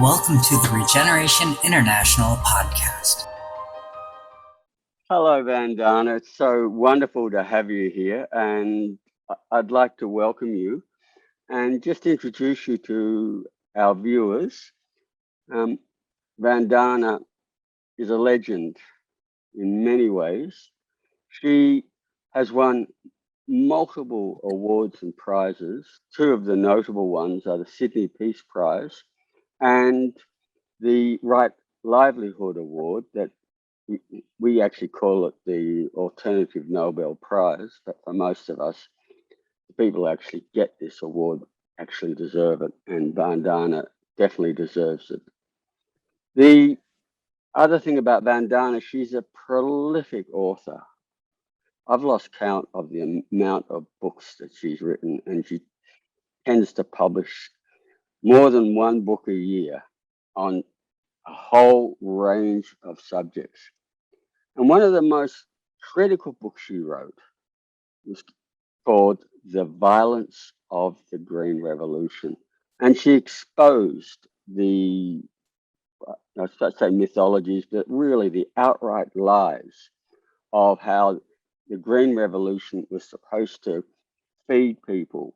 Welcome to the Regeneration International podcast. Hello, Vandana. It's so wonderful to have you here, and I'd like to welcome you and just introduce you to our viewers. Vandana is a legend in many ways. She has won multiple awards and prizes. Two of the notable ones are the Sydney Peace Prize and the Right Livelihood Award that we actually call it the Alternative Nobel Prize, but for most of us, the people who actually get this award actually deserve it, and Vandana definitely deserves it. The other thing about Vandana, she's a prolific author. I've lost count of the amount of books that she's written, and she tends to publish more than one book a year on a whole range of subjects. And one of the most critical books she wrote was called The Violence of the Green Revolution. And she exposed the, I say mythologies, but really the outright lies of how the Green Revolution was supposed to feed people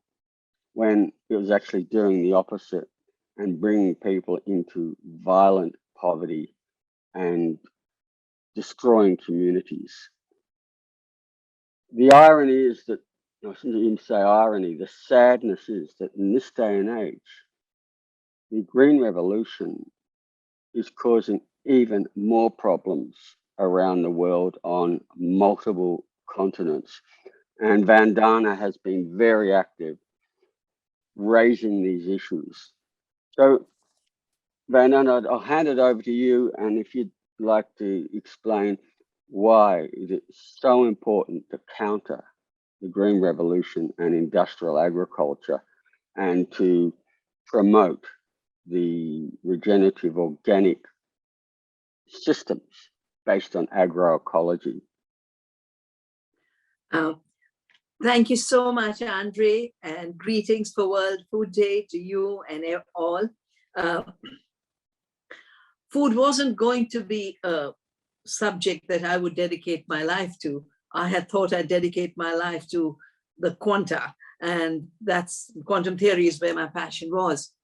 when it was actually doing the opposite and bringing people into violent poverty and destroying communities. The irony is that, I shouldn't even say irony, the sadness is that in this day and age, the Green Revolution is causing even more problems around the world on multiple continents. And Vandana has been very active raising these issues. So, Vandana, I'll hand it over to you, and if you'd like to explain why is it so important to counter the Green Revolution and industrial agriculture and to promote the regenerative organic systems based on agroecology. Thank you so much, Andre, and greetings for World Food Day to you and all. Food wasn't going to be a subject that I would dedicate my life to. I had thought I'd dedicate my life to the quanta, and that's quantum theory is where my passion was.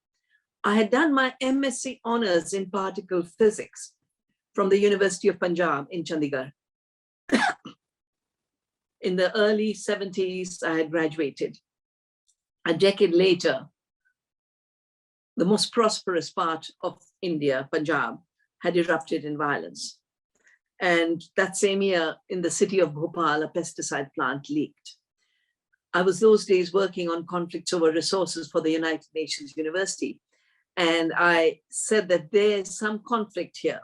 I had done my MSc honors in particle physics from the University of Punjab in Chandigarh. In the early 70s, I had graduated. A decade later, the most prosperous part of India, Punjab, had erupted in violence. And that same year, in the city of Bhopal, a pesticide plant leaked. I was those days working on conflicts over resources for the United Nations University. And I said that there's some conflict here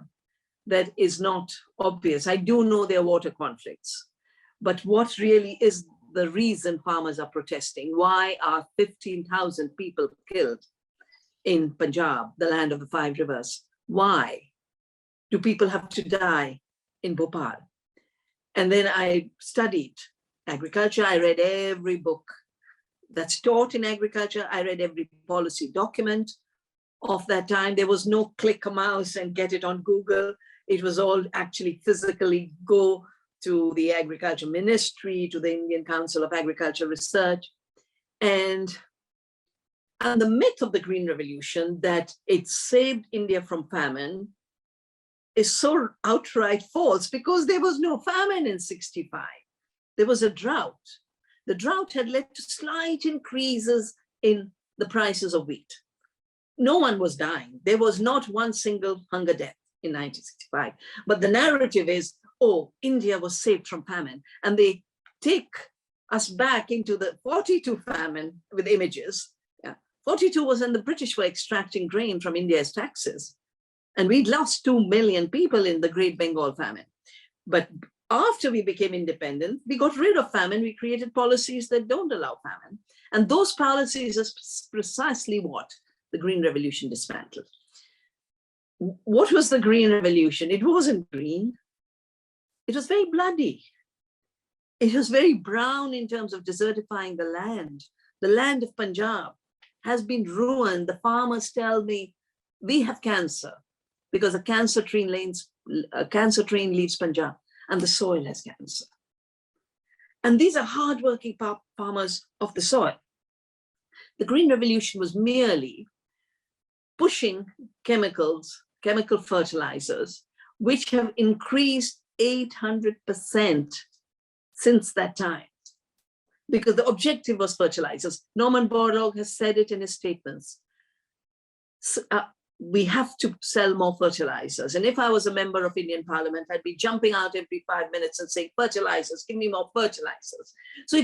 that is not obvious. I do know there are water conflicts, but what really is the reason farmers are protesting? Why are 15,000 people killed in Punjab, the land of the five rivers? Why do people have to die in Bhopal? And then I studied agriculture. I read every book that's taught in agriculture. I read every policy document of that time. There was no click a mouse and get it on Google. It was all actually physically go to the Agriculture Ministry, to the Indian Council of Agriculture Research. And the myth of the Green Revolution that it saved India from famine is so outright false, because there was no famine in 65. There was a drought. The drought had led to slight increases in the prices of wheat. No one was dying. There was not one single hunger death in 1965. But the narrative is, oh, India was saved from famine. And they take us back into the 42 famine with images. 42 was when the British were extracting grain from India's taxes. And we'd lost 2 million people in the Great Bengal famine. But after we became independent, we got rid of famine. We created policies that don't allow famine. And those policies are precisely what the Green Revolution dismantled. What was the Green Revolution? It wasn't green. It was very bloody. It was very brown in terms of desertifying the land. The land of Punjab has been ruined. The farmers tell me we have cancer because a cancer train leaves Punjab and the soil has cancer. And these are hardworking farmers of the soil. The Green Revolution was merely pushing chemical fertilizers, which have increased 800% since that time, because the objective was fertilizers. Norman Borlaug has said it in his statements. We have to sell more fertilizers. And if I was a member of Indian Parliament, I'd be jumping out every 5 minutes and saying, fertilizers, give me more fertilizers. So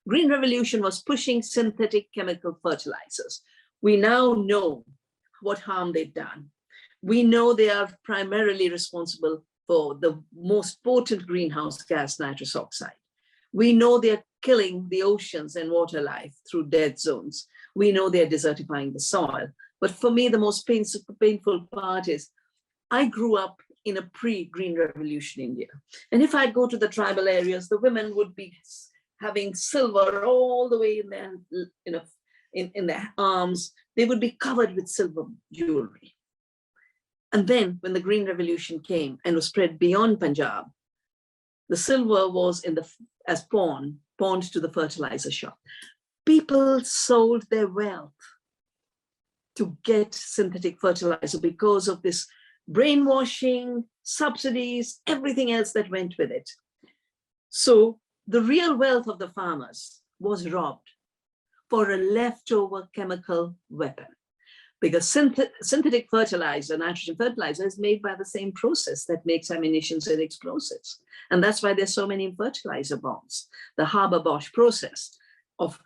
Green Revolution was pushing synthetic chemical fertilizers. We now know what harm they've done. We know they are primarily responsible for the most potent greenhouse gas, nitrous oxide. We know they're killing the oceans and water life through dead zones. We know they're desertifying the soil. But for me, the most painful part is I grew up in a pre-Green Revolution India. And if I go to the tribal areas, the women would be having silver all the way in their arms. They would be covered with silver jewelry. And then when the Green Revolution came and was spread beyond Punjab, the silver was as pawned to the fertilizer shop. People sold their wealth to get synthetic fertilizer because of this brainwashing, subsidies, everything else that went with it. So the real wealth of the farmers was robbed for a leftover chemical weapon, because synthetic fertilizer, nitrogen fertilizer, is made by the same process that makes ammunition and explosives. And that's why there's so many fertilizer bombs. The Haber-Bosch process of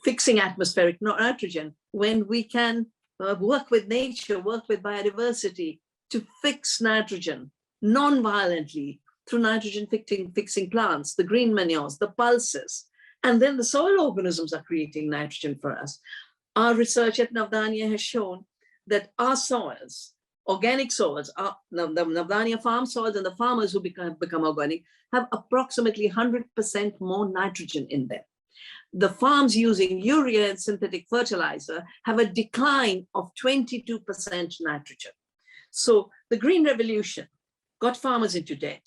fixing atmospheric nitrogen, when we can work with nature, work with biodiversity to fix nitrogen non-violently through nitrogen fixing plants, the green manures, the pulses, and then the soil organisms are creating nitrogen for us. Our research at Navdania has shown that our soils, organic soils, the Navdania farm soils and the farmers who become organic have approximately 100% more nitrogen in them. The farms using urea and synthetic fertilizer have a decline of 22% nitrogen. So the Green Revolution got farmers into debt.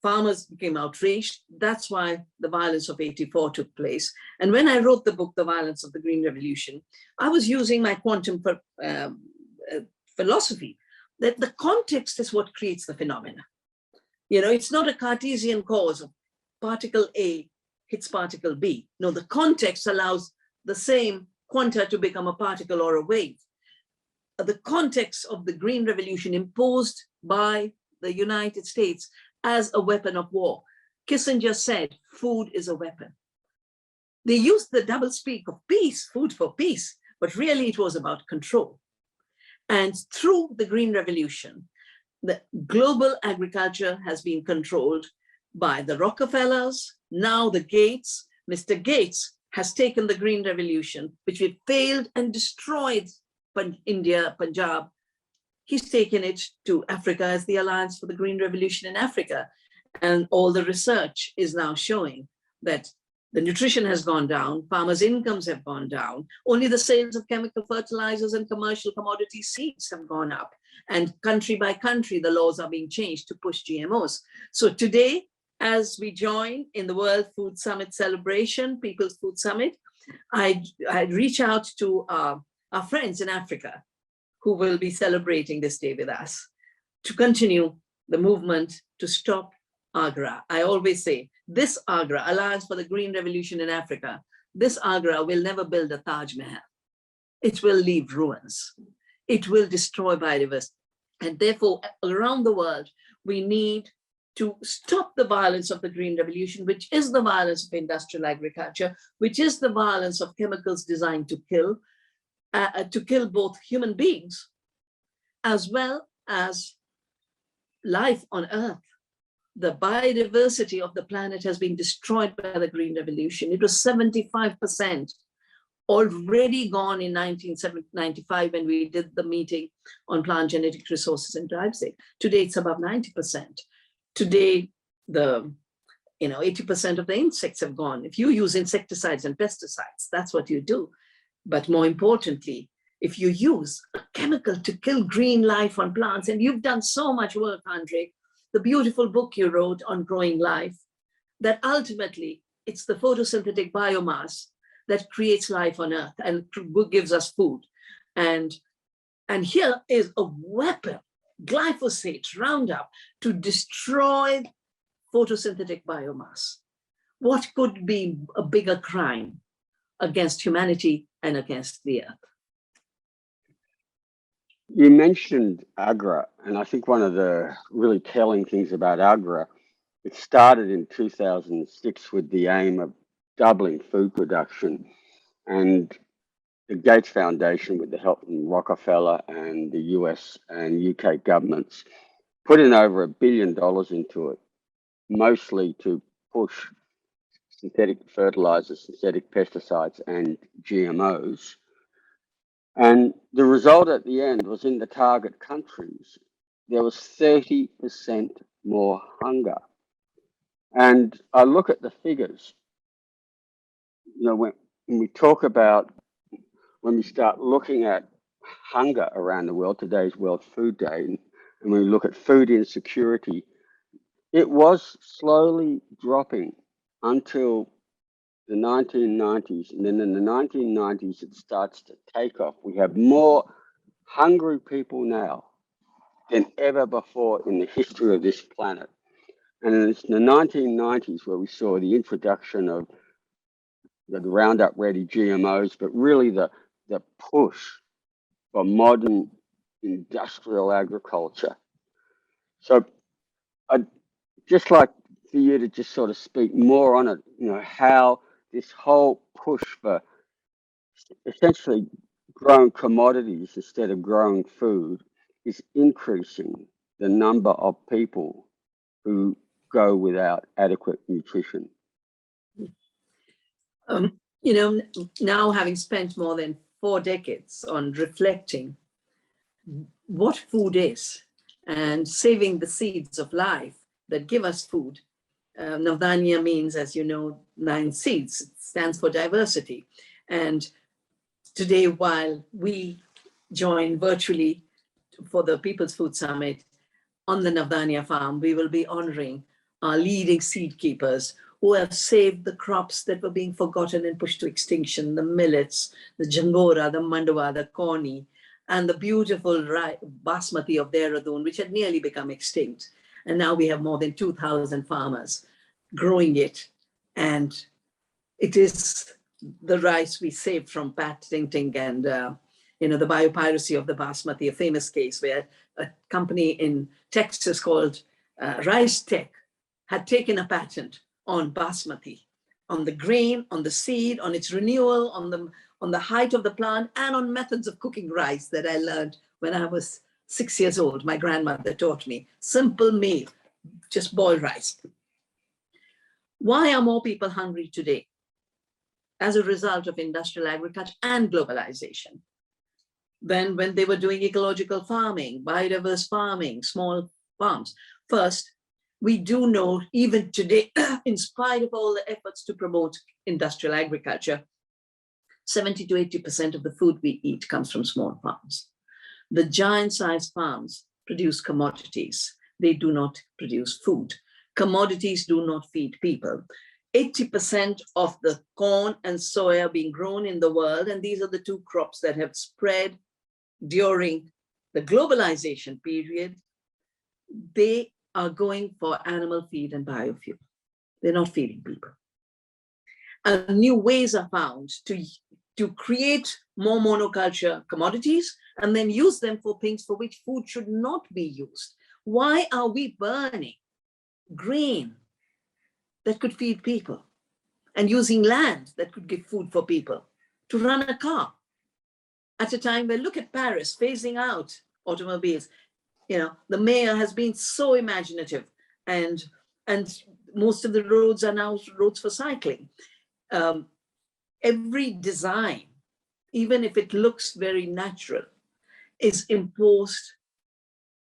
Farmers became outraged. That's why the violence of '84 took place. And when I wrote the book, The Violence of the Green Revolution, I was using my quantum philosophy, that the context is what creates the phenomena. It's not a Cartesian cause of particle A hits particle B. No, the context allows the same quanta to become a particle or a wave. The context of the Green Revolution imposed by the United States as a weapon of war. Kissinger said, food is a weapon. They used the double speak of peace, food for peace, but really it was about control. And through the Green Revolution, the global agriculture has been controlled by the Rockefellers, now the Gates. Mr. Gates has taken the Green Revolution, which we failed and destroyed India, Punjab. He's taken it to Africa as the Alliance for the Green Revolution in Africa. And all the research is now showing that the nutrition has gone down, farmers' incomes have gone down, only the sales of chemical fertilizers and commercial commodity seeds have gone up. And country by country, the laws are being changed to push GMOs. So today, as we join in the World Food Summit celebration, People's Food Summit, I reach out to our friends in Africa who will be celebrating this day with us to continue the movement to stop Agra. I always say, this Agra, Alliance for the Green Revolution in Africa, this Agra will never build a Taj Mahal. It will leave ruins. It will destroy biodiversity. And therefore, around the world, we need to stop the violence of the Green Revolution, which is the violence of industrial agriculture, which is the violence of chemicals designed to kill both human beings as well as life on Earth. The biodiversity of the planet has been destroyed by the Green Revolution. It was 75% already gone in 1995 when we did the meeting on plant genetic resources in Leipzig. Today it's above 90%. Today, 80% of the insects have gone. If you use insecticides and pesticides, that's what you do. But more importantly, if you use a chemical to kill green life on plants, and you've done so much work, Andre, the beautiful book you wrote on growing life, that ultimately it's the photosynthetic biomass that creates life on Earth and gives us food. And here is a weapon, glyphosate, Roundup, to destroy photosynthetic biomass. What could be a bigger crime against humanity and against the Earth? You mentioned Agra, and I think one of the really telling things about Agra, it started in 2006 with the aim of doubling food production, and the Gates Foundation, with the help from Rockefeller and the US and UK governments, put in over $1 billion into it, mostly to push synthetic fertilizers, synthetic pesticides, and GMOs. And the result at the end was, in the target countries, there was 30% more hunger. And I look at the figures, when we talk about, when we start looking at hunger around the world, today's World Food Day, and we look at food insecurity, it was slowly dropping until the 1990s, and then in the 1990s it starts to take off. We have more hungry people now than ever before in the history of this planet. And it's in the 1990s where we saw the introduction of the Roundup Ready GMOs, but really the push for modern industrial agriculture. So I'd just like for you to just sort of speak more on it, how this whole push for essentially growing commodities instead of growing food is increasing the number of people who go without adequate nutrition. Now having spent more than 4 decades on reflecting what food is and saving the seeds of life that give us food. Navdania means, as you know, 9 seeds. It stands for diversity. And today, while we join virtually for the People's Food Summit on the Navdania farm, we will be honoring our leading seed keepers who have saved the crops that were being forgotten and pushed to extinction: the millets, the jangora, the mandava, the corny, and the beautiful basmati of Dehradun, which had nearly become extinct. And now we have more than 2,000 farmers growing it. And it is the rice we saved from patenting and, the biopiracy of the basmati, a famous case where a company in Texas called Rice Tech had taken a patent on basmati, on the grain, on the seed, on its renewal, on the height of the plant, and on methods of cooking rice that I learned when I was 6 years old. My grandmother taught me. Simple meal, just boil rice. Why are more people hungry today? As a result of industrial agriculture and globalization. Then when they were doing ecological farming, biodiverse farming, small farms. First, we do know even today, in spite of all the efforts to promote industrial agriculture, 70 to 80% of the food we eat comes from small farms. The giant-sized farms produce commodities. They do not produce food. Commodities do not feed people. 80% of the corn and soya being grown in the world, and these are the 2 crops that have spread during the globalization period, they are going for animal feed and biofuel. They're not feeding people. And new ways are found to create more monoculture commodities and then use them for things for which food should not be used. Why are we burning grain that could feed people and using land that could give food for people to run a car at a time where, look at Paris, phasing out automobiles? The mayor has been so imaginative, and most of the roads are now roads for cycling. Every design, even if it looks very natural, is imposed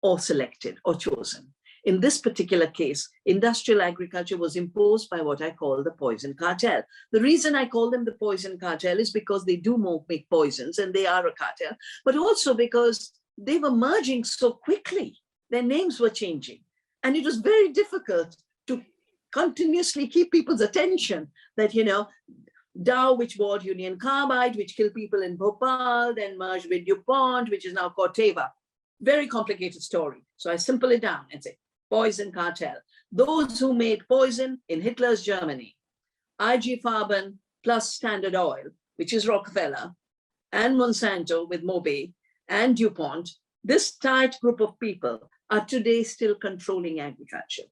or selected or chosen. In this particular case, industrial agriculture was imposed by what I call the poison cartel. The reason I call them the poison cartel is because they do make poisons and they are a cartel, but also because they were merging so quickly. Their names were changing. And it was very difficult to continuously keep people's attention that, Dow, which bought Union Carbide, which killed people in Bhopal, then merged with DuPont, which is now Corteva. Very complicated story. So I simple it down and say, poison cartel. Those who made poison in Hitler's Germany, IG Farben plus Standard Oil, which is Rockefeller, and Monsanto with Mobe and DuPont, this tight group of people are today still controlling agriculture.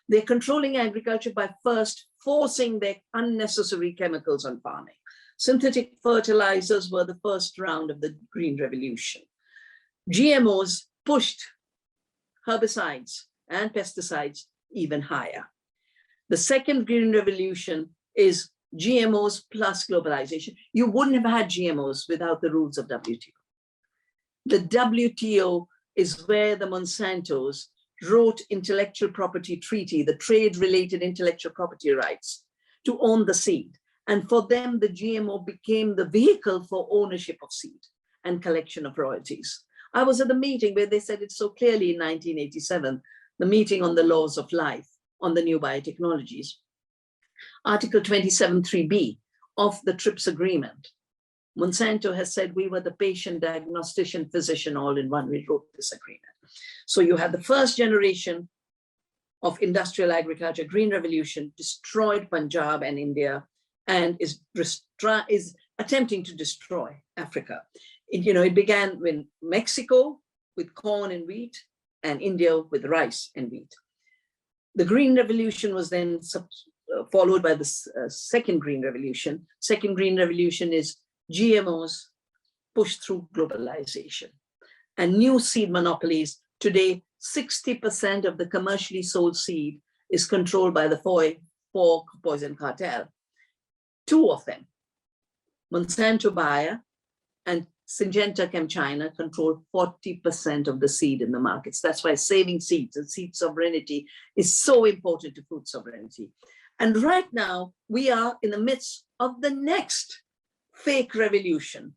They're controlling agriculture by first forcing their unnecessary chemicals on farming. Synthetic fertilizers were the first round of the Green Revolution. GMOs pushed herbicides and pesticides even higher. The second Green Revolution is GMOs plus globalization. You wouldn't have had GMOs without the rules of WTO. The WTO is where the Monsantos wrote intellectual property treaty, the trade-related intellectual property rights, to own the seed. And for them, the GMO became the vehicle for ownership of seed and collection of royalties. I was at the meeting where they said it so clearly in 1987, the meeting on the laws of life, on the new biotechnologies. Article 27.3b of the TRIPS agreement. Monsanto has said we were the patient, diagnostician, physician, all in one. We wrote this agreement. So you had the first generation of industrial agriculture, Green Revolution, destroyed Punjab and India, and is attempting to destroy Africa. It began with Mexico with corn and wheat, and India with rice and wheat. The Green Revolution was then followed by the second Green Revolution. Second Green Revolution is GMOs pushed through globalization and new seed monopolies. Today, 60% of the commercially sold seed is controlled by the four poison cartel. Two of them, Monsanto Bayer and Syngenta ChemChina, control 40% of the seed in the markets. That's why saving seeds and seed sovereignty is so important to food sovereignty. And right now, we are in the midst of the next fake revolution,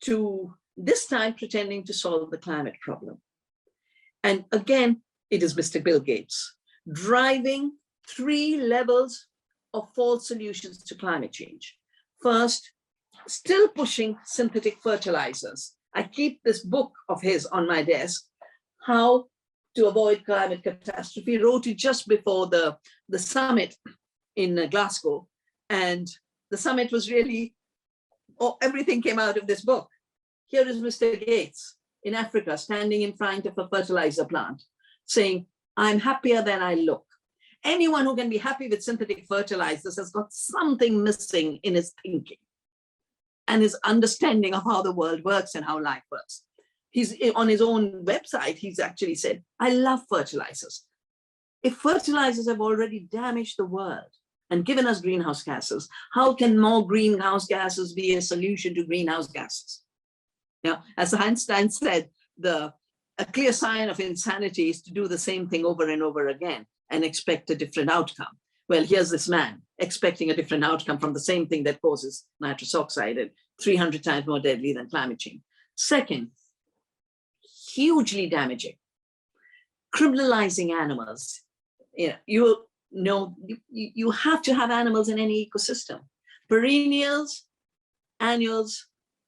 to this time pretending to solve the climate problem. And again, it is Mr. Bill Gates driving 3 levels of false solutions to climate change. First, still pushing synthetic fertilizers. I keep this book of his on my desk, How to Avoid Climate Catastrophe. He wrote it just before the summit in Glasgow. And the summit was really, everything came out of this book. Here is Mr. Gates in Africa, standing in front of a fertilizer plant, saying, I'm happier than I look. Anyone who can be happy with synthetic fertilizers has got something missing in his thinking and his understanding of how the world works and how life works. He's on his own website, he's actually said, I love fertilizers. If fertilizers have already damaged the world and given us greenhouse gases, how can more greenhouse gases be a solution to greenhouse gases? Now, as Einstein said, a clear sign of insanity is to do the same thing over and over again and expect a different outcome. Well, here's this man expecting a different outcome from the same thing that causes nitrous oxide and 300 times more deadly than climate change. Second, hugely damaging, criminalizing animals. You have to have animals in any ecosystem, perennials, annuals,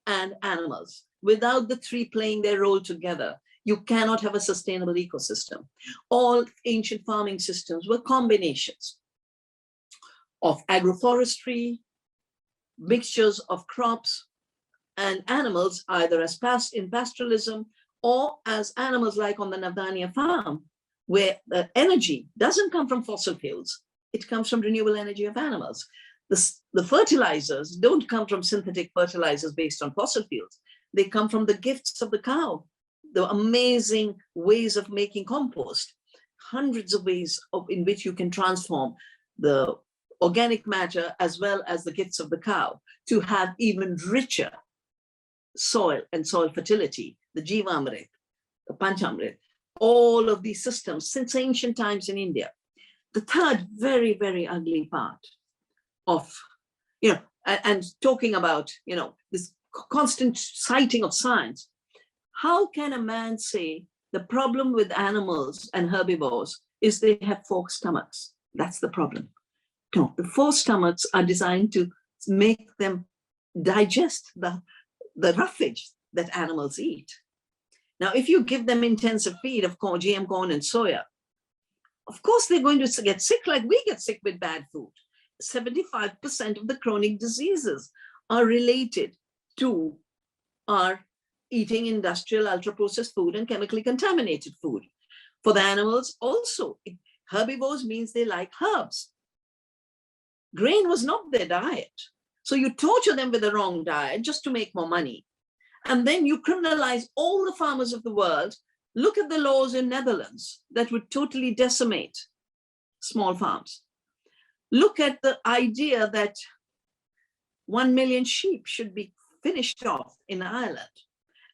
and animals. Without the 3 playing their role together, you cannot have a sustainable ecosystem. All ancient farming systems were combinations of agroforestry, mixtures of crops and animals, either as in pastoralism or as animals like on the Navdania farm, where the energy doesn't come from fossil fuels, it comes from renewable energy of animals. The fertilizers don't come from synthetic fertilizers based on fossil fuels. They come from the gifts of the cow, the amazing ways of making compost, hundreds of ways in which you can transform the organic matter as well as the gifts of the cow to have even richer soil and soil fertility, the Jivamrit, the Panchamrit all of these systems since ancient times in India. The third very, very ugly part of, and talking about, this constant citing of science, how can a man say the problem with animals and herbivores is they have four stomachs? That's the problem. No, the four stomachs are designed to make them digest the roughage that animals eat. Now, if you give them intensive feed of corn, GM corn and soya, of course they're going to get sick like we get sick with bad food. 75% of the chronic diseases are related to our eating industrial ultra-processed food and chemically contaminated food. For the animals also, herbivores means they like herbs. Grain was not their diet. So you torture them with the wrong diet just to make more money. And then you criminalize all the farmers of the world. Look at the laws in Netherlands that would totally decimate small farms. Look at the idea that 1 million sheep should be finished off in Ireland.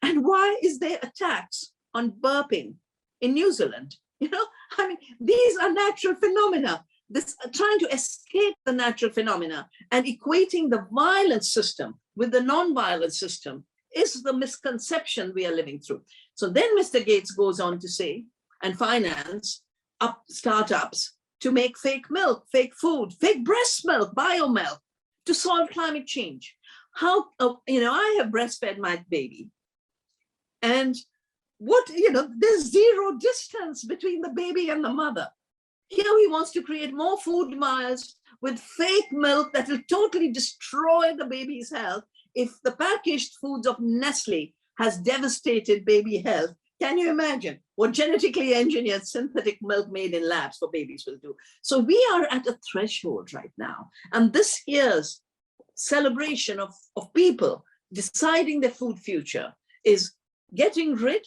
And why is there a tax on burping in New Zealand? These are natural phenomena. This trying to escape the natural phenomena and equating the violent system with the non-violent system is the misconception we are living through. So then Mr. Gates goes on to say, and finance up startups to make fake milk, fake food, fake breast milk, biomilk to solve climate change. How, I have breastfed my baby. And there's zero distance between the baby and the mother. Here he wants to create more food miles with fake milk that will totally destroy the baby's health. If the packaged foods of Nestle has devastated baby health, can you imagine what genetically engineered synthetic milk made in labs for babies will do? So we are at a threshold right now. And this year's celebration of people deciding their food future is getting rid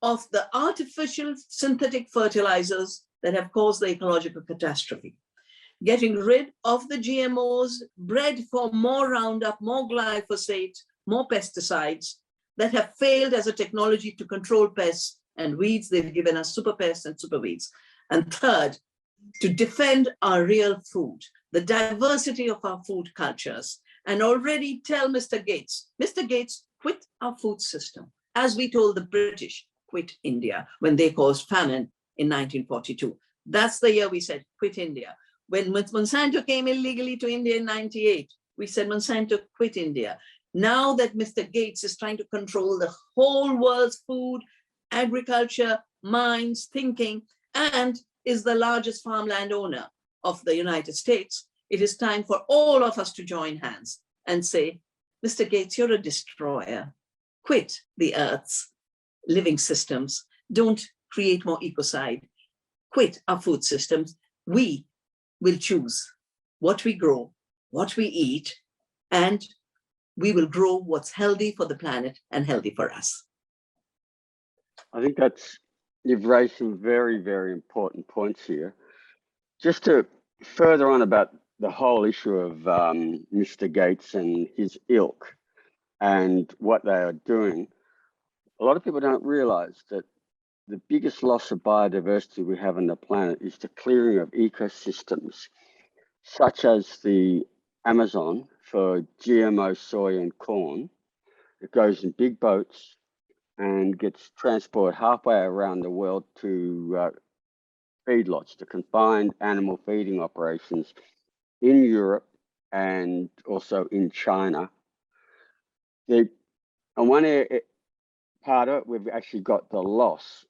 of the artificial synthetic fertilizers that have caused the ecological catastrophe. Getting rid of the GMOs, bred for more Roundup, more glyphosate, more pesticides that have failed as a technology to control pests and weeds. They've given us super pests and super weeds. And third, to defend our real food, the diversity of our food cultures, and already tell Mr. Gates, quit our food system. As we told the British, quit India when they caused famine in 1942. That's the year we said, quit India. When Monsanto came illegally to India in 98, we said, Monsanto, quit India. Now that Mr. Gates is trying to control the whole world's food, agriculture, mines, thinking, and is the largest farmland owner of the United States, it is time for all of us to join hands and say, Mr. Gates, you're a destroyer. Quit the Earth's living systems. Don't create more ecocide. Quit our food systems. We will choose what we grow, what we eat, and we will grow what's healthy for the planet and healthy for us. I think you've raised some very, very important points here. Just to further on about the whole issue of Mr. Gates and his ilk and what they are doing, a lot of people don't realize that the biggest loss of biodiversity we have on the planet is the clearing of ecosystems, such as the Amazon for GMO soy and corn. It goes in big boats and gets transported halfway around the world to feedlots, to combined animal feeding operations in Europe and also in China. On one part of it, we've actually got the loss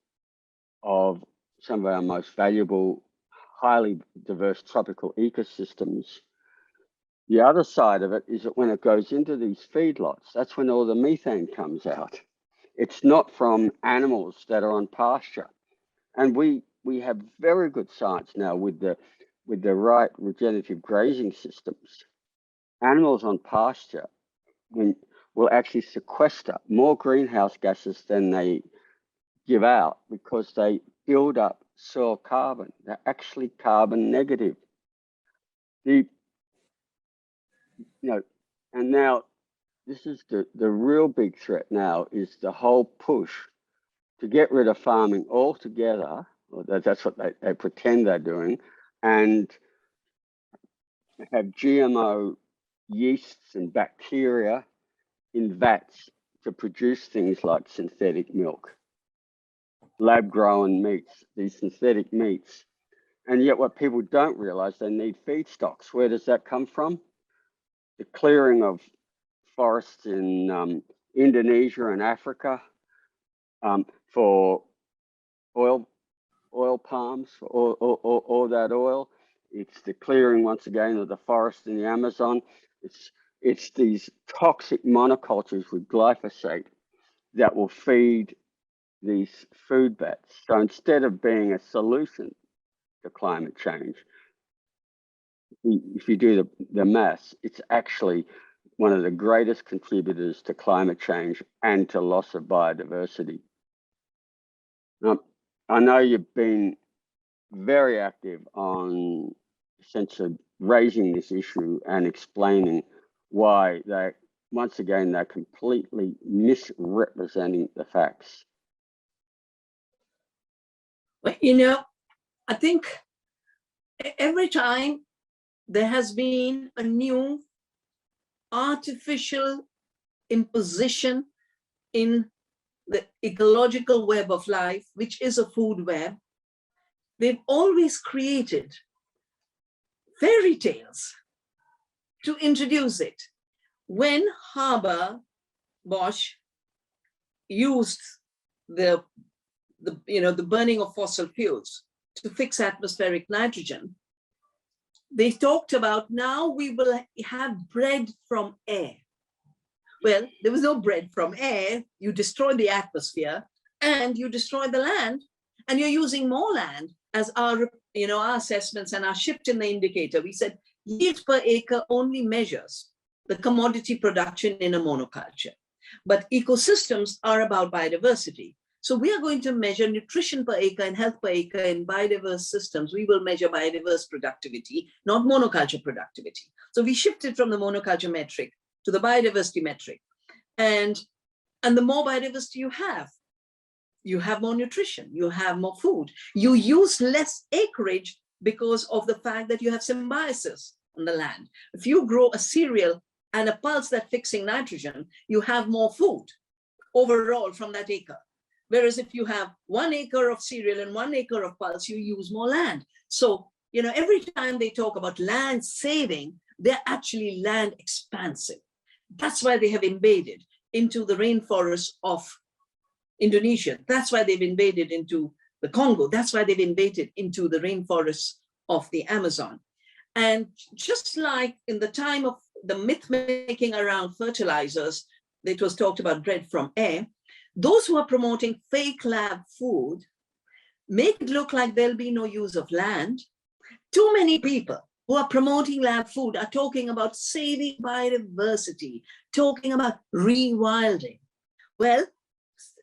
of some of our most valuable, highly diverse tropical ecosystems. The other side of it is that when it goes into these feedlots, that's when all the methane comes out. It's not from animals that are on pasture. And we have very good science now with the right regenerative grazing systems. Animals on pasture will actually sequester more greenhouse gases than they give out because they build up soil carbon. They're actually carbon negative. And now this is the real big threat now is the whole push to get rid of farming altogether, or that's what they pretend they're doing, and have GMO yeasts and bacteria in vats to produce things like synthetic milk, lab-grown meats, these synthetic meats. And yet what people don't realize, they need feedstocks. Where does that come from? The clearing of forests in Indonesia and Africa for oil palms, or that oil. It's the clearing, once again, of the forest in the Amazon. It's these toxic monocultures with glyphosate that will feed these food bats. So instead of being a solution to climate change, if you do the maths, it's actually one of the greatest contributors to climate change and to loss of biodiversity. I know you've been very active on essentially raising this issue and explaining why once again, they're completely misrepresenting the facts. Well, I think every time there has been a new artificial imposition in the ecological web of life, which is a food web, they've always created fairy tales to introduce it. When Haber-Bosch used the burning of fossil fuels to fix atmospheric nitrogen, they talked about now we will have bread from air. Well, there was no bread from air. You destroy the atmosphere and you destroy the land, and you're using more land as our assessments and our shift in the indicator. We said yield per acre only measures the commodity production in a monoculture, but ecosystems are about biodiversity. So we are going to measure nutrition per acre and health per acre in biodiverse systems. We will measure biodiverse productivity, not monoculture productivity. So we shifted from the monoculture metric to the biodiversity metric. And the more biodiversity you have more nutrition, you have more food. You use less acreage because of the fact that you have symbiosis on the land. If you grow a cereal and a pulse that's fixing nitrogen, you have more food overall from that acre. Whereas if you have 1 acre of cereal and 1 acre of pulse, you use more land. So, every time they talk about land saving, they're actually land expansive. That's why they have invaded into the rainforests of Indonesia. That's why they've invaded into the Congo. That's why they've invaded into the rainforests of the Amazon. And just like in the time of the myth making around fertilizers, it was talked about bread from air, those who are promoting fake lab food make it look like there'll be no use of land. Too many people who are promoting lab food are talking about saving biodiversity, talking about rewilding. Well,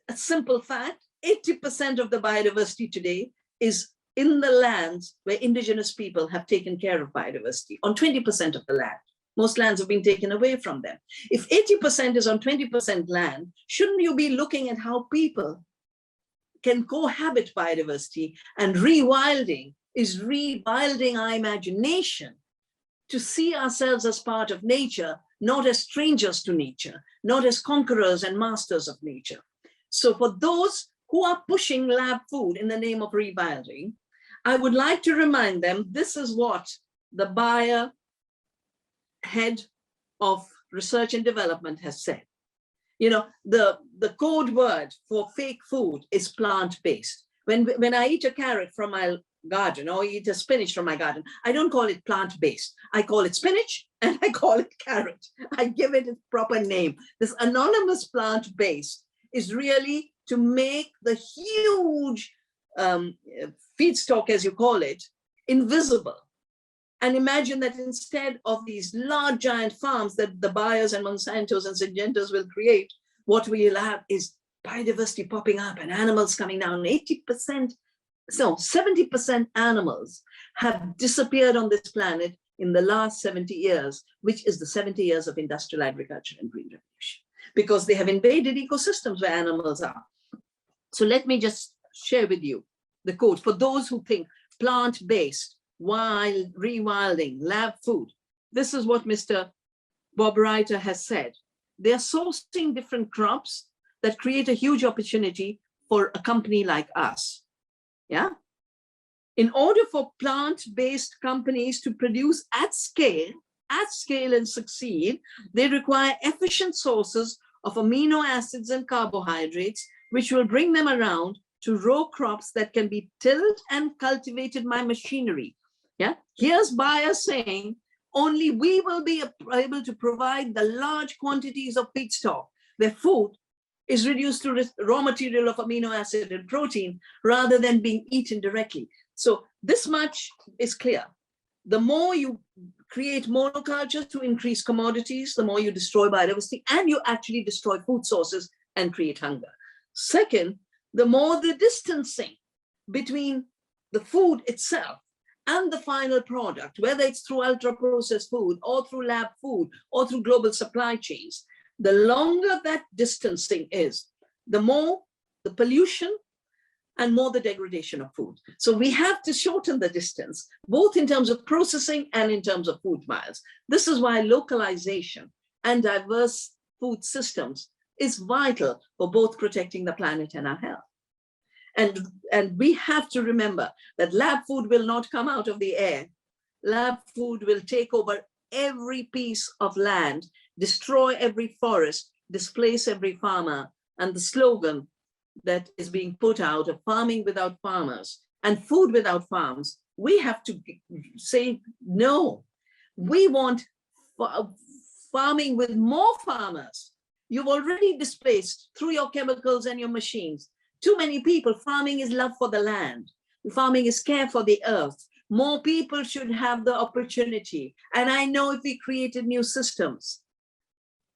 a simple fact, 80% of the biodiversity today is in the lands where indigenous people have taken care of biodiversity, on 20% of the land. Most lands have been taken away from them. If 80% is on 20% land, shouldn't you be looking at how people can cohabit biodiversity? And rewilding is rewilding our imagination to see ourselves as part of nature, not as strangers to nature, not as conquerors and masters of nature. So for those who are pushing lab food in the name of rewilding, I would like to remind them, this is what the Bayer head of research and development has said. The code word for fake food is plant-based. When I eat a carrot from my garden or eat a spinach from my garden, I don't call it plant-based. I call it spinach and I call it carrot. I give it its proper name. This anonymous plant-based is really to make the huge feedstock, as you call it, invisible. And imagine that instead of these large giant farms that the Bayers and Monsantos and Syngentas will create, what we'll have is biodiversity popping up and animals coming down. 70% animals have disappeared on this planet in the last 70 years, which is the 70 years of industrial agriculture and green revolution, because they have invaded ecosystems where animals are. So let me just share with you the quote. For those who think plant-based, wild, rewilding, lab food, this is what Mr. Bob Reiter has said. They are sourcing different crops that create a huge opportunity for a company like us. Yeah. In order for plant-based companies to produce at scale and succeed, they require efficient sources of amino acids and carbohydrates, which will bring them around to row crops that can be tilled and cultivated by machinery. Yeah. Here's buyers saying, only we will be able to provide the large quantities of feedstock where food is reduced to raw material of amino acid and protein rather than being eaten directly. So this much is clear. The more you create monocultures to increase commodities, the more you destroy biodiversity and you actually destroy food sources and create hunger. Second, the more the distancing between the food itself and the final product, whether it's through ultra-processed food or through lab food or through global supply chains, the longer that distancing is, the more the pollution and more the degradation of food. So we have to shorten the distance, both in terms of processing and in terms of food miles. This is why localization and diverse food systems is vital for both protecting the planet and our health. And we have to remember that lab food will not come out of the air. Lab food will take over every piece of land, destroy every forest, displace every farmer. And the slogan that is being put out of farming without farmers and food without farms, we have to say no. We want farming with more farmers. You've already displaced through your chemicals and your machines too many people. Farming is love for the land. Farming is care for the earth. More people should have the opportunity. And I know if we created new systems,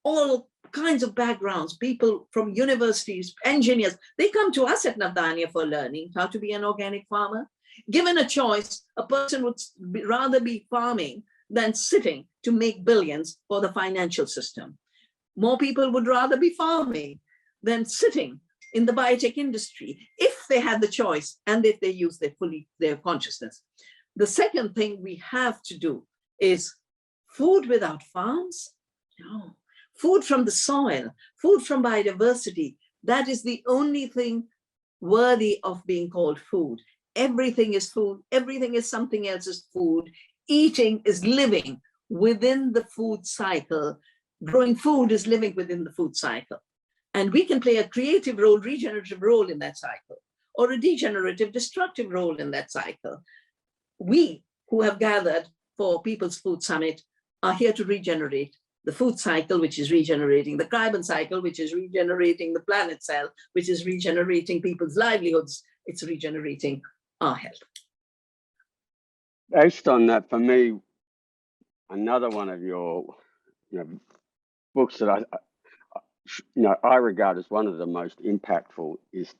all kinds of backgrounds, people from universities, engineers, they come to us at Navdania for learning how to be an organic farmer. Given a choice, a person would rather be farming than sitting to make billions for the financial system. More people would rather be farming than sitting in the biotech industry if they had the choice and if they use their consciousness. The second thing we have to do is food without farms. No. Food from the soil, food from biodiversity, that is the only thing worthy of being called food. Everything is food, everything is something else's food. Eating is living within the food cycle. Growing food is living within the food cycle. And we can play a creative role, regenerative role in that cycle, or a degenerative, destructive role in that cycle. We who have gathered for People's Food Summit are here to regenerate the food cycle, which is regenerating the carbon cycle, which is regenerating the planet cell, which is regenerating people's livelihoods. It's regenerating our health. Based on that, for me, another one of your books that I regard as one of the most impactful is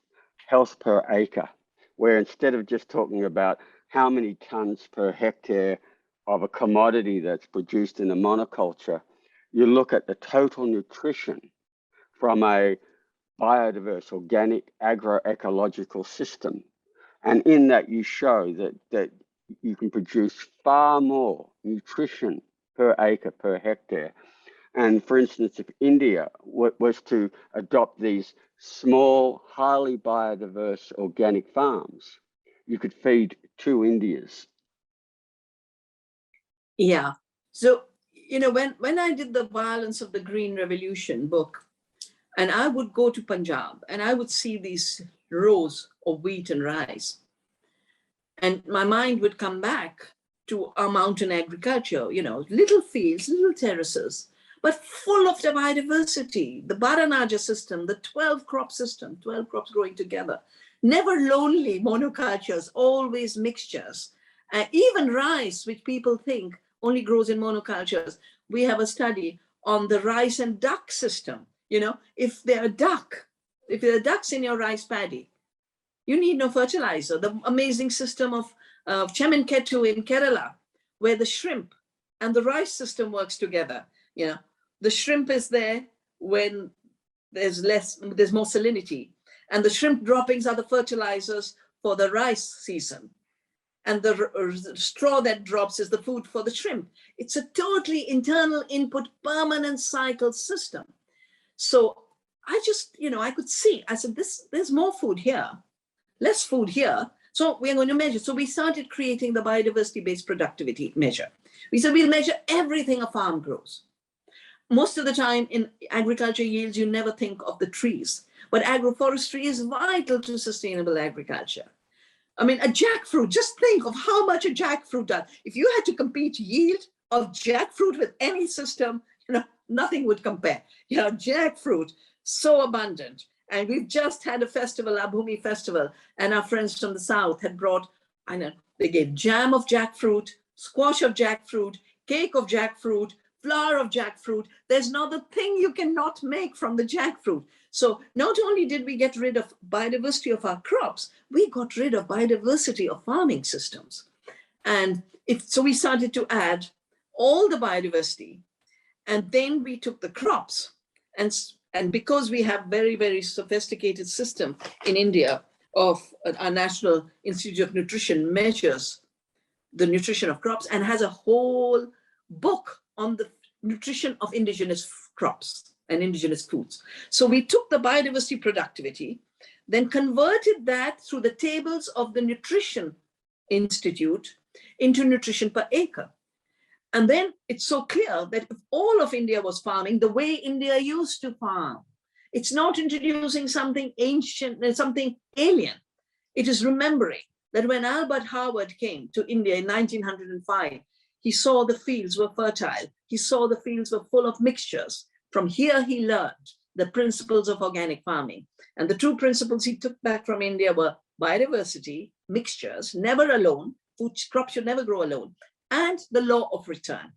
Health per Acre, where instead of just talking about how many tons per hectare of a commodity that's produced in a monoculture, you look at the total nutrition from a biodiverse, organic, agroecological system. And in that, you show that you can produce far more nutrition per acre, per hectare. And for instance, if India was to adopt these small, highly biodiverse organic farms, you could feed 2 Indias. Yeah. So, when I did the Violence of the Green Revolution book, and I would go to Punjab and I would see these rows of wheat and rice, and my mind would come back to our mountain agriculture, little fields, little terraces, but full of the biodiversity, the Baranaja system, the 12 crop system, 12 crops growing together, never lonely monocultures, always mixtures. Even rice, which people think only grows in monocultures. We have a study on the rice and duck system. If there are ducks in your rice paddy, you need no fertilizer. The amazing system of Chemenketu in Kerala, where the shrimp and the rice system works together. The shrimp is there when there's more salinity. And the shrimp droppings are the fertilizers for the rice season. And the straw that drops is the food for the shrimp. It's a totally internal input, permanent cycle system. So I just, I could see, I said, there's more food here, less food here. So we're going to measure. So we started creating the biodiversity-based productivity measure. We said we'll measure everything a farm grows. Most of the time in agriculture yields, you never think of the trees, but agroforestry is vital to sustainable agriculture. I mean, a jackfruit, just think of how much a jackfruit does. If you had to compete yield of jackfruit with any system, nothing would compare. Jackfruit, so abundant. And we've just had a festival, our Bhumi festival, and our friends from the South had brought, they gave jam of jackfruit, squash of jackfruit, cake of jackfruit, flour of jackfruit. There's not a thing you cannot make from the jackfruit. So not only did we get rid of biodiversity of our crops, we got rid of biodiversity of farming systems. And so we started to add all the biodiversity, and then we took the crops. And because we have very, very sophisticated system in India of our National Institute of Nutrition measures the nutrition of crops and has a whole book on the nutrition of indigenous crops and indigenous foods. So we took the biodiversity productivity, then converted that through the tables of the Nutrition Institute into nutrition per acre. And then it's so clear that if all of India was farming the way India used to farm, it's not introducing something ancient, something alien. It is remembering that when Albert Howard came to India in 1905, he saw the fields were fertile. He saw the fields were full of mixtures. From here, he learned the principles of organic farming. And the two principles he took back from India were biodiversity, mixtures, never alone, crops should never grow alone, and the law of return.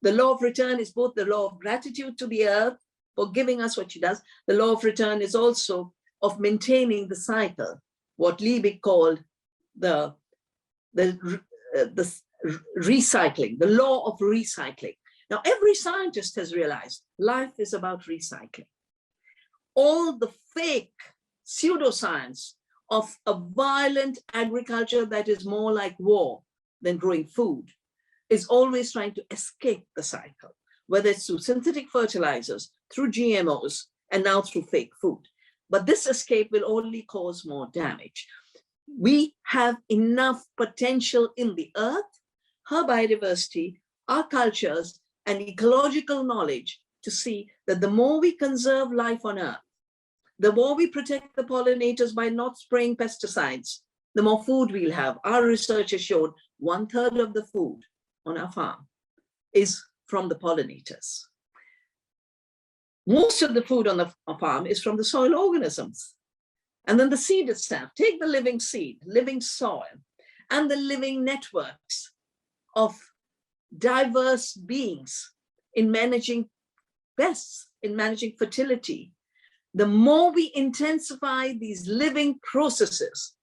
The law of return is both the law of gratitude to the earth for giving us what she does. The law of return is also of maintaining the cycle, what Liebig called the recycling, the law of recycling. Now, every scientist has realized life is about recycling. All the fake pseudoscience of a violent agriculture that is more like war than growing food is always trying to escape the cycle, whether it's through synthetic fertilizers, through GMOs, and now through fake food. But this escape will only cause more damage. We have enough potential in the earth, her biodiversity, our cultures, and ecological knowledge to see that the more we conserve life on earth, the more we protect the pollinators by not spraying pesticides, the more food we'll have. Our research has shown 1/3 of the food on our farm is from the pollinators. Most of the food on the farm is from the soil organisms. And then the seed itself, take the living seed, living soil, and the living networks of diverse beings in managing pests, in managing fertility. The more we intensify these living processes,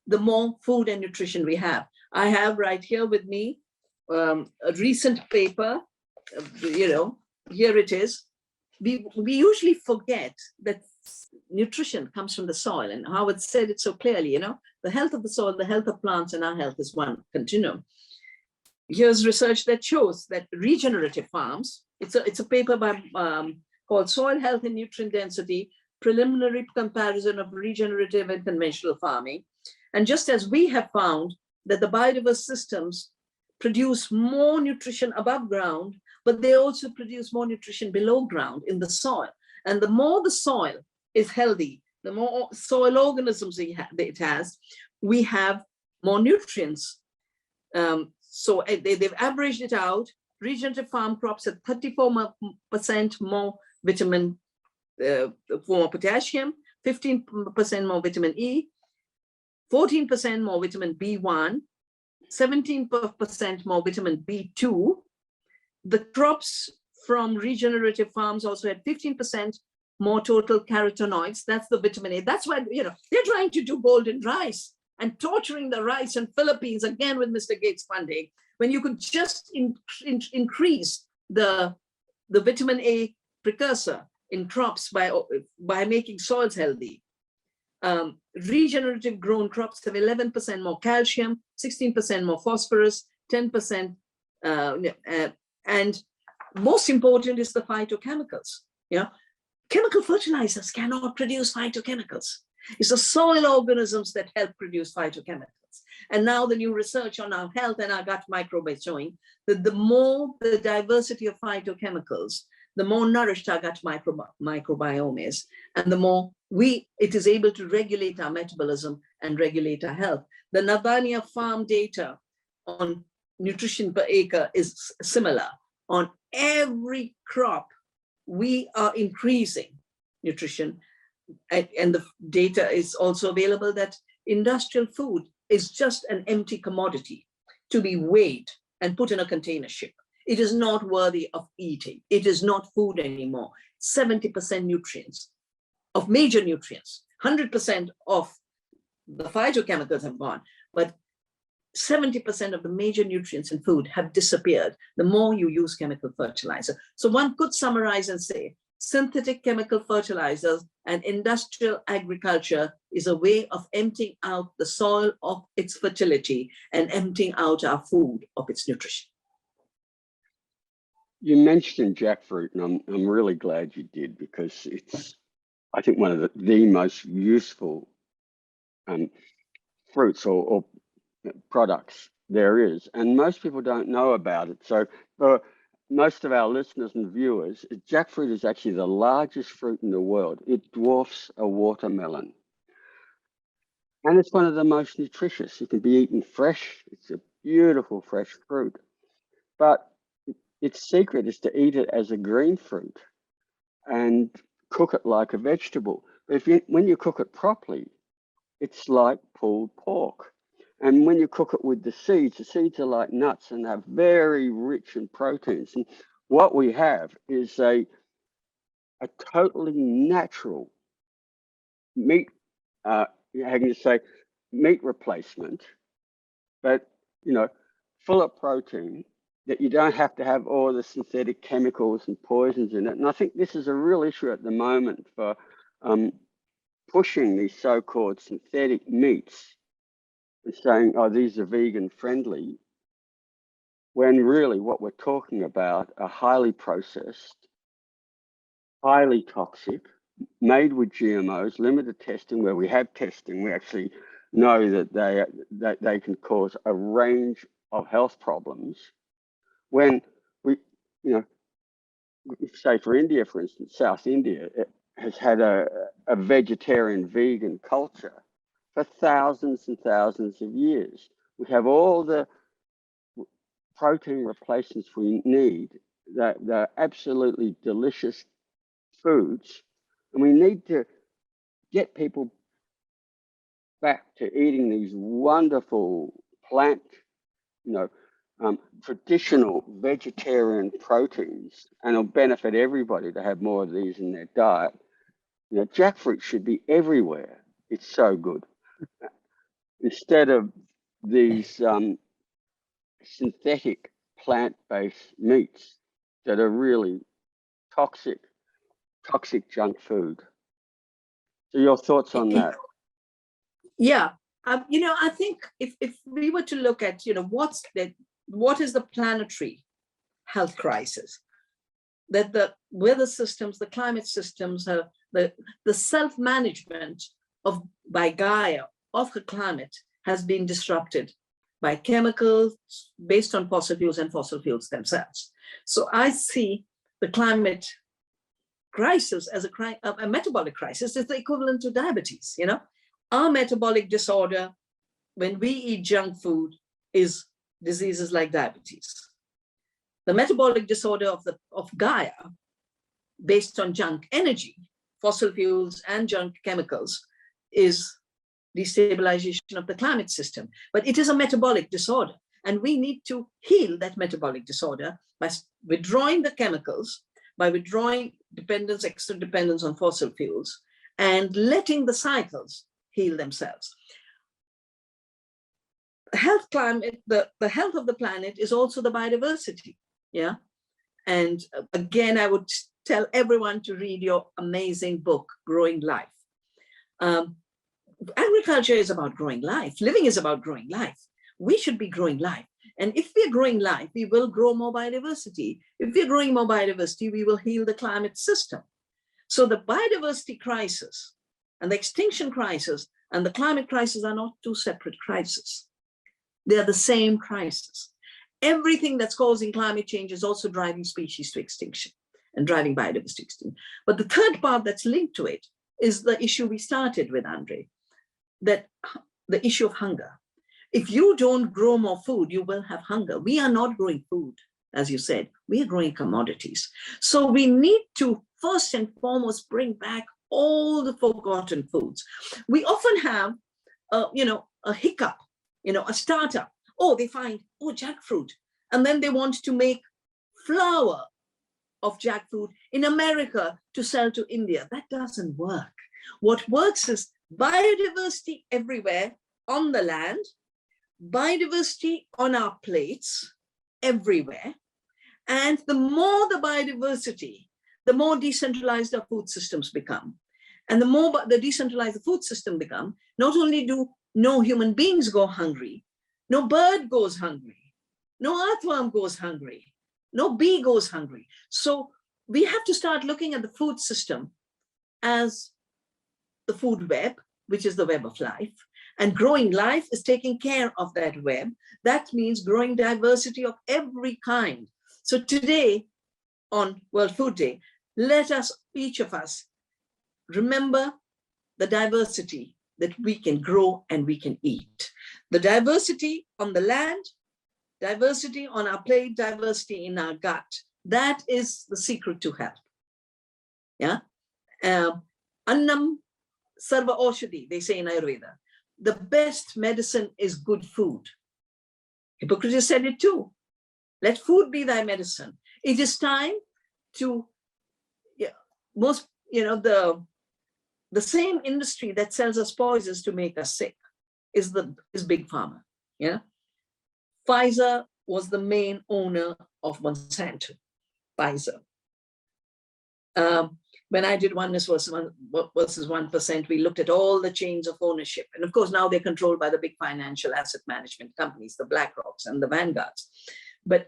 the more food and nutrition we have. I have right here with me a recent paper, here it is. We usually forget that nutrition comes from the soil, and Howard said it so clearly, the health of the soil, the health of plants, and our health is one continuum. Here's research that shows that regenerative farms, it's a paper by called Soil Health and Nutrient Density, Preliminary Comparison of Regenerative and Conventional Farming. And just as we have found that the biodiverse systems produce more nutrition above ground, but they also produce more nutrition below ground in the soil. And the more the soil is healthy, the more soil organisms it has, we have more nutrients. So they've averaged it out. Regenerative farm crops at 34% more vitamin, more potassium, 15% more vitamin E, 14% more vitamin B1, 17% more vitamin B2. The crops from regenerative farms also had 15% more total carotenoids. That's the vitamin A. That's why, they're trying to do golden rice and torturing the rice in Philippines, again with Mr. Gates funding, when you could just increase the vitamin A precursor in crops by making soils healthy. Regenerative grown crops have 11% more calcium, 16% more phosphorus, 10%, and most important is the phytochemicals. Yeah, chemical fertilizers cannot produce phytochemicals. It's the soil organisms that help produce phytochemicals. And now the new research on our health and our gut microbe is showing that the more the diversity of phytochemicals, the more nourished our gut microbiome is, and the more it is able to regulate our metabolism and regulate our health. The Navdania farm data on nutrition per acre is similar. On every crop, we are increasing nutrition. And the data is also available that industrial food is just an empty commodity to be weighed and put in a container ship. It is not worthy of eating. It is not food anymore. 70% nutrients, of major nutrients, 100% of the phytochemicals have gone, but 70% of the major nutrients in food have disappeared the more you use chemical fertilizer. So one could summarize and say, synthetic chemical fertilizers and industrial agriculture is a way of emptying out the soil of its fertility and emptying out our food of its nutrition. You mentioned jackfruit, and I'm really glad you did, because it's, I think, one of the most useful fruits or products there is, and most people don't know about it. So for most of our listeners and viewers, jackfruit is actually the largest fruit in the world. It dwarfs a watermelon. And it's one of the most nutritious. It can be eaten fresh. It's a beautiful fresh fruit. But its secret is to eat it as a green fruit and cook it like a vegetable. But when you cook it properly, it's like pulled pork. And when you cook it with the seeds are like nuts and they're very rich in proteins. And what we have is a totally natural meat, how can you say, meat replacement, but, full of protein, that you don't have to have all the synthetic chemicals and poisons in it. And I think this is a real issue at the moment for pushing these so-called synthetic meats and saying, oh, these are vegan friendly, when really what we're talking about are highly processed, highly toxic, made with GMOs, limited testing. Where we have testing, we actually know that they can cause a range of health problems. When we, say for India, for instance, South India, it has had a vegetarian vegan culture for thousands and thousands of years. We have all the protein replacements we need, that they're absolutely delicious foods, and we need to get people back to eating these wonderful plant, traditional vegetarian proteins, and it'll benefit everybody to have more of these in their diet. Jackfruit should be everywhere. It's so good. Instead of these synthetic plant-based meats that are really toxic junk food. So your thoughts on that? Yeah, I think if we were to look at, what is the planetary health crisis? That the weather systems, the climate systems, the self-management by Gaia of the climate has been disrupted by chemicals based on fossil fuels and fossil fuels themselves. So I see the climate crisis as a metabolic crisis. Is the equivalent to diabetes. Our metabolic disorder when we eat junk food is diseases like diabetes. The metabolic disorder of Gaia, based on junk energy, fossil fuels and junk chemicals, is destabilization of the climate system. But it is a metabolic disorder, and we need to heal that metabolic disorder by withdrawing the chemicals, by withdrawing extra dependence on fossil fuels, and letting the cycles heal themselves. The health of the planet is also the biodiversity. Yeah. And again, I would tell everyone to read your amazing book, Growing Life. agriculture is about growing life. Living is about growing life. We should be growing life. And if we're growing life, we will grow more biodiversity. If we're growing more biodiversity, we will heal the climate system. So the biodiversity crisis and the extinction crisis and the climate crisis are not two separate crises. They are the same crisis. Everything that's causing climate change is also driving species to extinction and driving biodiversity extinction. But the third part that's linked to it is the issue we started with, Andre, that the issue of hunger. If you don't grow more food, you will have hunger. We are not growing food, as you said, we are growing commodities. So we need to first and foremost bring back all the forgotten foods. We often have, a hiccup, a startup. Oh, they find, jackfruit. And then they want to make flour of jackfruit in America to sell to India. That doesn't work. What works is biodiversity everywhere on the land, biodiversity on our plates everywhere. And the more the biodiversity, the more decentralized our food systems become. And the more the decentralized the food system become, not only do no human beings go hungry, no bird goes hungry, no earthworm goes hungry, no bee goes hungry. So we have to start looking at the food system as the food web, which is the web of life. And growing life is taking care of that web. That means growing diversity of every kind. So today, on World Food Day, let us, each of us, remember the diversity that we can grow and we can eat. The diversity on the land, diversity on our plate, diversity in our gut. That is the secret to health. Yeah. Annam sarva aushadhi, they say in Ayurveda. The best medicine is good food. Hippocrates said it too. Let food be thy medicine. It is time to, the same industry that sells us poisons to make us sick is big pharma. Yeah. Pfizer was the main owner of Monsanto. Pfizer. When I did Oneness versus 1%, we looked at all the chains of ownership. And of course, now they're controlled by the big financial asset management companies, the BlackRocks and the Vanguards. But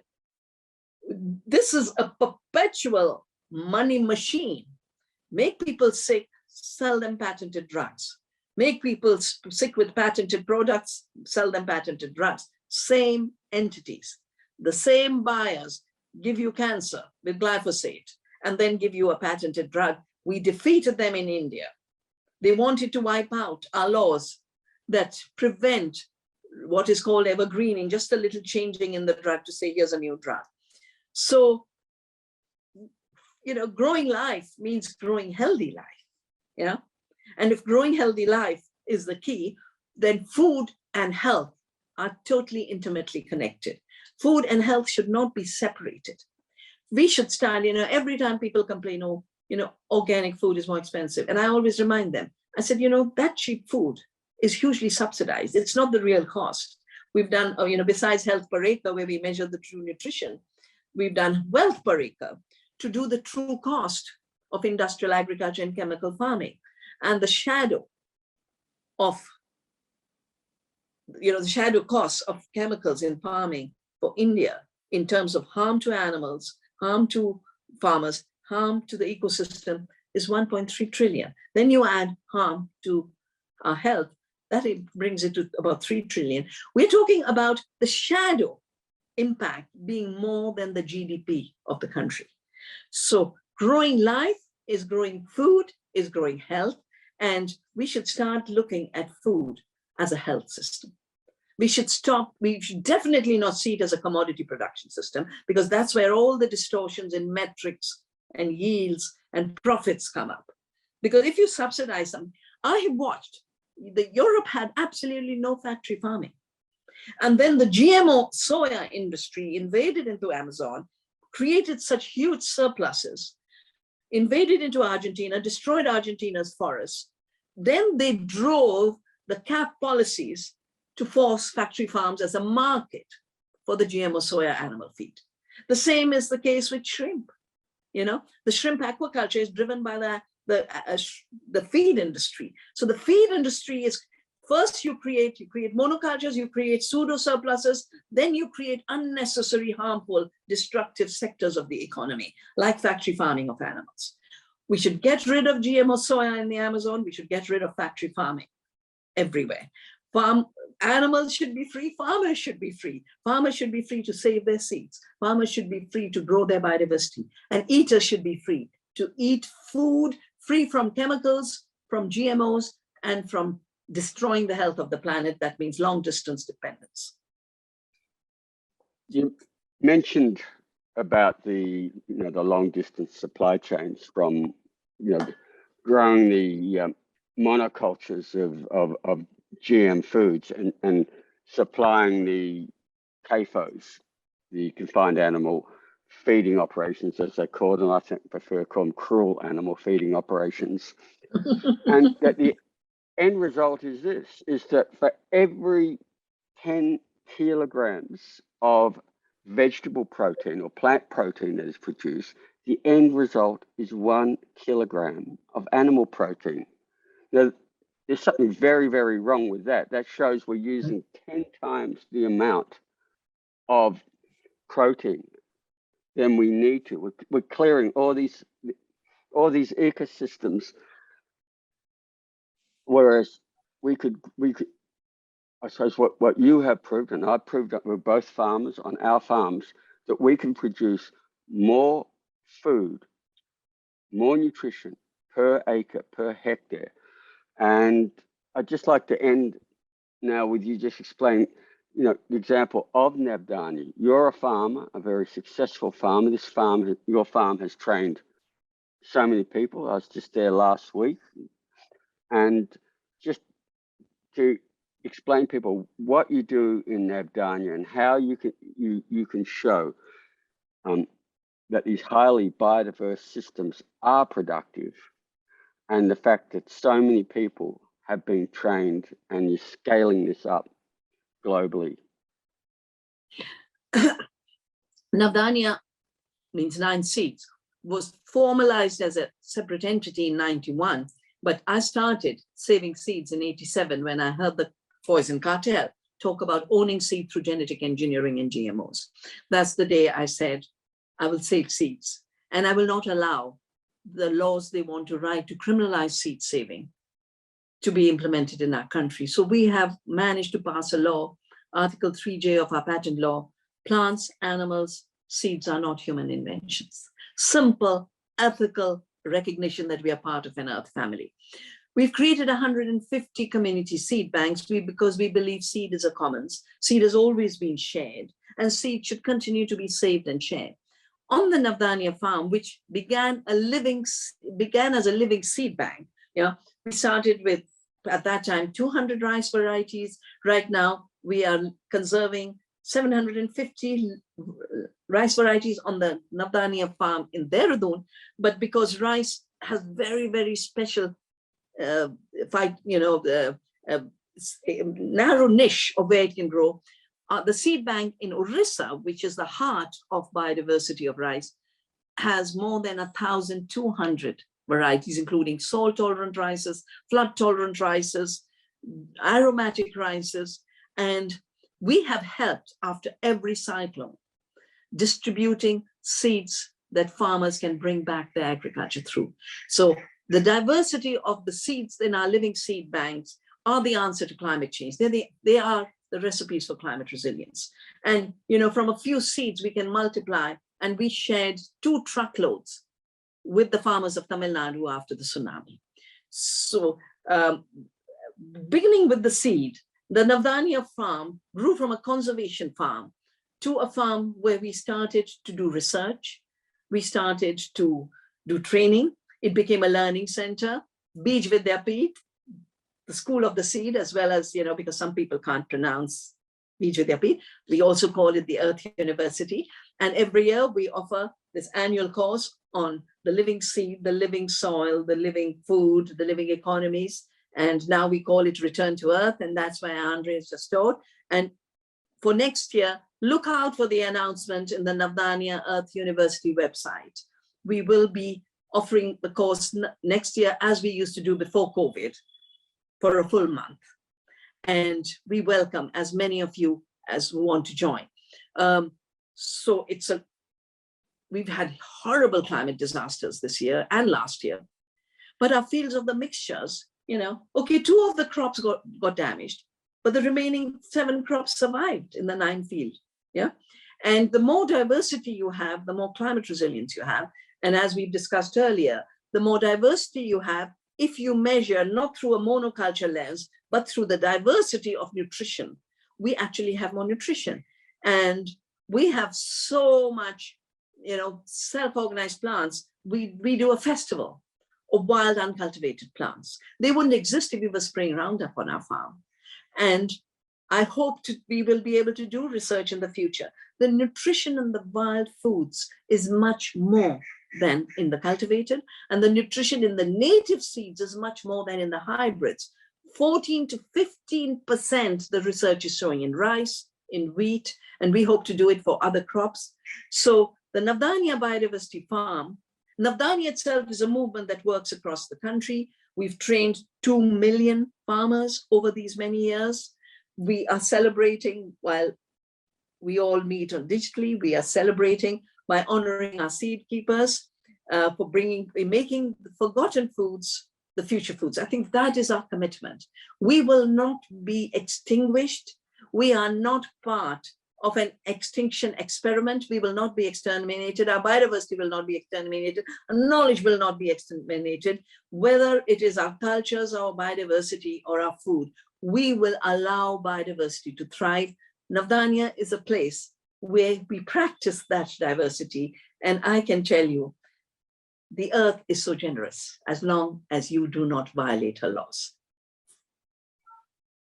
this is a perpetual money machine. Make people sick, sell them patented drugs. Make people sick with patented products, sell them patented drugs. Same entities, the same buyers give you cancer with glyphosate and then give you a patented drug. We defeated them in India. They wanted to wipe out our laws that prevent what is called evergreening, just a little changing in the drug to say, here's a new drug. So, growing life means growing healthy life. Yeah. And if growing healthy life is the key, then food and health are totally intimately connected. Food and health should not be separated. We should start, every time people complain, organic food is more expensive. And I always remind them, I said, that cheap food is hugely subsidized. It's not the real cost. We've done, besides health per acre, where we measure the true nutrition, we've done wealth per acre to do the true cost of industrial agriculture and chemical farming. And the shadow of, the shadow costs of chemicals in farming for India in terms of harm to animals, harm to farmers, harm to the ecosystem is 1.3 trillion. Then you add harm to our health, that brings it to about 3 trillion. We're talking about the shadow impact being more than the GDP of the country. So growing life is growing food, is growing health, and we should start looking at food as a health system. We should definitely not see it as a commodity production system, because that's where all the distortions in metrics and yields and profits come up. Because if you subsidize them, I have watched, Europe had absolutely no factory farming. And then the GMO soya industry invaded into Amazon, created such huge surpluses, invaded into Argentina, destroyed Argentina's forests. Then they drove the cap policies to force factory farms as a market for the GMO soya animal feed. The same is the case with shrimp. The shrimp aquaculture is driven by the the feed industry. So the feed industry is, first you create monocultures, you create pseudo surpluses, then you create unnecessary, harmful, destructive sectors of the economy, like factory farming of animals. We should get rid of GMO soya in the Amazon. We should get rid of factory farming everywhere. Animals should be free, farmers should be free. Farmers should be free to save their seeds. Farmers should be free to grow their biodiversity. And eaters should be free to eat food free from chemicals, from GMOs, and from destroying the health of the planet. That means long distance dependence. You mentioned about the long distance supply chains from growing the monocultures of GM foods and supplying the CAFOs, the confined animal feeding operations, as they call them. I think I prefer to call them cruel animal feeding operations. And that the end result is this, is that for every 10 kilograms of vegetable protein or plant protein that is produced, the end result is 1 kilogram of animal protein. Now, there's something very, very wrong with that. That shows we're using 10 times the amount of protein than we need to. We're clearing all these ecosystems, whereas we could, I suppose what you have proved, and I've proved that we're both farmers on our farms, that we can produce more food, more nutrition per acre, per hectare. And I'd just like to end now with you just explaining, the example of Navdania. You're a farmer, a very successful farmer. Your farm has trained so many people. I was just there last week. And just to explain people what you do in Navdania and how you can show that these highly biodiverse systems are productive, and the fact that so many people have been trained and you're scaling this up globally. Navdania means 9 seeds, was formalized as a separate entity in 91, but I started saving seeds in 87 when I heard the poison cartel talk about owning seed through genetic engineering and GMOs. That's the day I said, I will save seeds, and I will not allow the laws they want to write to criminalize seed saving to be implemented in our country. So we have managed to pass a law, Article 3J of our patent law: plants, animals, seeds are not human inventions. Simple, ethical recognition that we are part of an earth family. We've created 150 community seed banks because we believe seed is a commons. Seed has always been shared, and seed should continue to be saved and shared. On the Navdania farm, which began as a living seed bank, we started with, at that time, 200 rice varieties. Right now, we are conserving 750 rice varieties on the Navdania farm in Dehradun. But because rice has very, very special narrow niche of where it can grow, the seed bank in Orissa, which is the heart of biodiversity of rice, has more than 1,200 varieties, including salt-tolerant rices, flood-tolerant rices, aromatic rices. And we have helped, after every cyclone, distributing seeds that farmers can bring back their agriculture through. So the diversity of the seeds in our living seed banks are the answer to climate change. They are the recipes for climate resilience. And from a few seeds we can multiply, and we shared 2 truckloads with the farmers of Tamil Nadu after the tsunami. So beginning with the seed, the Navdania farm grew from a conservation farm to a farm where we started to do research. We started to do training. It became a learning center. Bij Vidyapith, the school of the seed, as well as, because some people can't pronounce Bij Vidyapith, we also call it the Earth University. And every year we offer this annual course on the living seed, the living soil, the living food, the living economies. And now we call it Return to Earth, and that's why Andre is restored. And for next year, look out for the announcement in the Navdania Earth University website. We will be offering the course next year as we used to do before COVID for a full month. And we welcome as many of you as want to join. So we've had horrible climate disasters this year and last year, but our fields of the mixtures, okay, 2 of the crops got damaged, but the remaining 7 crops survived in the 9 field. Yeah. And the more diversity you have, the more climate resilience you have. And as we've discussed earlier, the more diversity you have, if you measure not through a monoculture lens, but through the diversity of nutrition, we actually have more nutrition. And we have so much, self-organized plants. We do a festival of wild uncultivated plants. They wouldn't exist if we were spraying Roundup on our farm. And I hope we will be able to do research in the future. The nutrition in the wild foods is much more than in the cultivated, and the nutrition in the native seeds is much more than in the hybrids. 14 to 15% the research is showing in rice, in wheat, and we hope to do it for other crops. So the Navdania Biodiversity Farm, Navdania itself is a movement that works across the country. We've trained 2 million farmers over these many years. We are celebrating, while we all meet on digitally, we are celebrating by honoring our seed keepers for making the forgotten foods the future foods. I think that is our commitment. We will not be extinguished. We are not part of an extinction experiment. We will not be exterminated. Our biodiversity will not be exterminated. Our knowledge will not be exterminated. Whether it is our cultures, our biodiversity, or our food, we will allow biodiversity to thrive. Navdania is a place where we practice that diversity. And I can tell you, the earth is so generous as long as you do not violate her laws.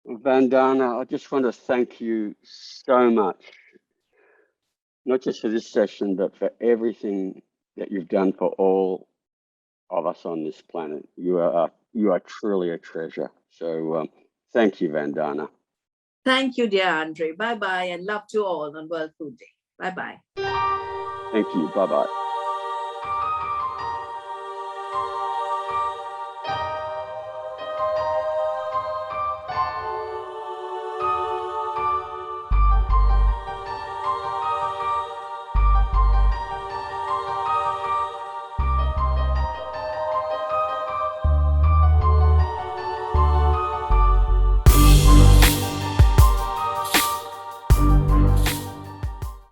Vandana, I just want to thank you so much, not just for this session, but for everything that you've done for all of us on this planet. You are truly a treasure. So thank you, Vandana. Thank you, dear Andre. Bye-bye, and love to all on World Food Day. Bye-bye. Thank you. Bye-bye.